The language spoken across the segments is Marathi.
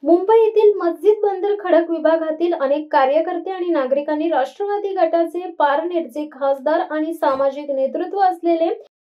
मुंबई येथील मस्जिद बंदर खडक विभागातील अनेक कार्यकर्ते आणि नागरिकांनी राष्ट्रवादी गटाचे पारनेरचे खासदार आणि सामाजिक नेतृत्व असलेले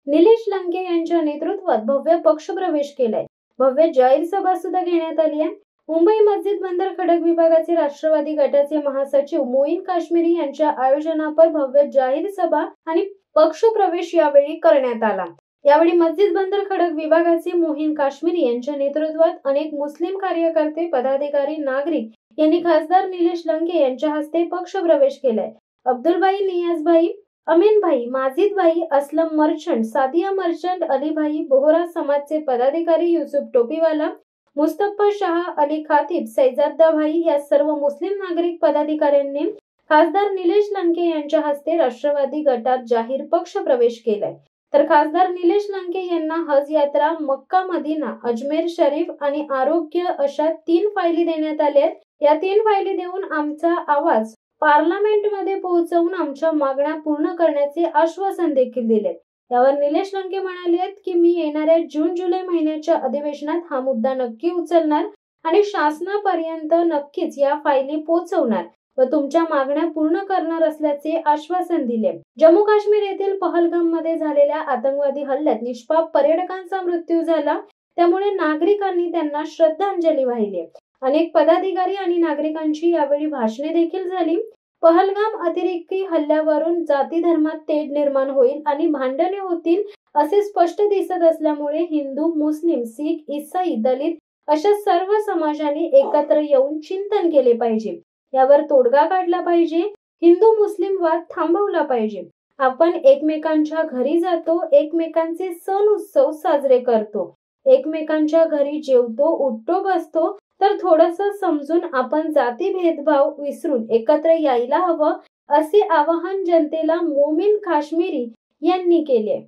निलेश लंके यांच्या नेतृत्वात भव्य पक्षप्रवेश केलाय। भव्य जाहीर सभा सुद्धा घेण्यात आली आहे। मुंबई मस्जिद बंदर खडक विभागाचे राष्ट्रवादी गटाचे महासचिव मोईन काश्मीरी यांच्या आयोजनापर भव्य जाहीर सभा आणि पक्षप्रवेश यावेळी करण्यात आला। यावेळी मस्जिद बंदर खडक विभागाचे मोहीन काश्मीरी यांच्या नेतृत्वात अनेक मुस्लिम कार्यकर्ते, पदाधिकारी, नागरिक यांनी खासदार निलेश लंके यांच्या हस्ते पक्षप्रवेश केलाय। अब्दुलभाई, नियाजभाई, अमीनभाई, माजिदभाई, असलम मर्चंट, सादिया मर्चंट, अलीभाई, बोहरा समाजचे पदाधिकारी युसुफ टोपीवाला, मुस्तफा शाह, अली खातीब, सैजादाभाई या सर्व मुस्लिम नागरिक पदाधिकाऱ्यांनी खासदार निलेश लंके यांच्या हस्ते राष्ट्रवादी गटात जाहीर पक्षप्रवेश केलाय। तर खासदार निलेश लंके यांना हज यात्रा, मक्का मदिना, अजमेर शरीफ आणि आरोग्य अशा 3 फायली देण्यात आल्या आहेत। या 3 फायली देऊन आमचा आवाज पार्लमेंटमध्ये पोहोचवून आमच्या मागण्या पूर्ण करण्याचे आश्वासन देखील दिले। यावर निलेश लंके म्हणाले की मी येणाऱ्या जून-जुलै महिन्याच्या अधिवेशनात हा मुद्दा नक्की उचलणार आणि शासनापर्यंत नक्कीच या फायली पोहोचवणार व तुमच्या मागण्या पूर्ण करणार असल्याचे आश्वासन दिले। जम्मू काश्मीर येथील पहलगाम मध्ये झालेल्या आतंकवादी हल्ल्यात निष्पाप पर्यटकांचा मृत्यू झाला, त्यामुळे नागरिकांनी त्यांना श्रद्धांजली वाहिली। अनेक पदाधिकारी आणि नागरिकांची यावेळी भाषणे देखील झाली। पहलगाम अतिरेकी हल्ल्यावरून जाती धर्मात तेढ निर्माण होईल आणि भांडणे होतील असे स्पष्ट दिसत असल्यामुळे हिंदू, मुस्लिम, शीख, ईसाई, दलित अशा सर्व समाजांनी एकत्र येऊन चिंतन केले पाहिजे। यावर तोडगा काढला पाहिजे। हिंदू मुस्लिम वाद थांबवला पाहिजे। आपण एकमेकांच्या घरी जातो, एकमेकांचे सण उत्सव साजरे करतो, एकमेकांच्या घरी जेवतो, उठतो, बसतो, तर थोडंसं समजून आपण जाती भेदभाव विसरून एकत्र यायला हवं असे आवाहन जनतेला मोमीन काश्मीरी यांनी केले।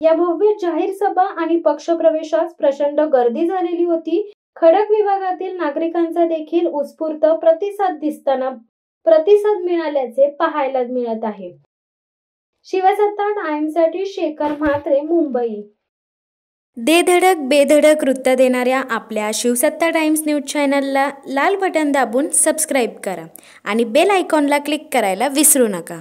या भव्य जाहीर सभा आणि पक्षप्रवेशास प्रचंड गर्दी झालेली होती। खडक विभागातील नागरिकांचा देखील उत्स्फूर्त प्रतिसाद मिळाल्याचे पाहायला मिळत आहे। शिवसत्ता टाइम्ससाठी शेखर म्हात्रे, मुंबई। दे धडक बेधडक वृत्त देणाऱ्या आपल्या शिवसत्ता टाइम्स न्यूज चॅनलला लाल बटन दाबून सबस्क्राईब करा आणि बेल आयकॉनला क्लिक करायला विसरू नका।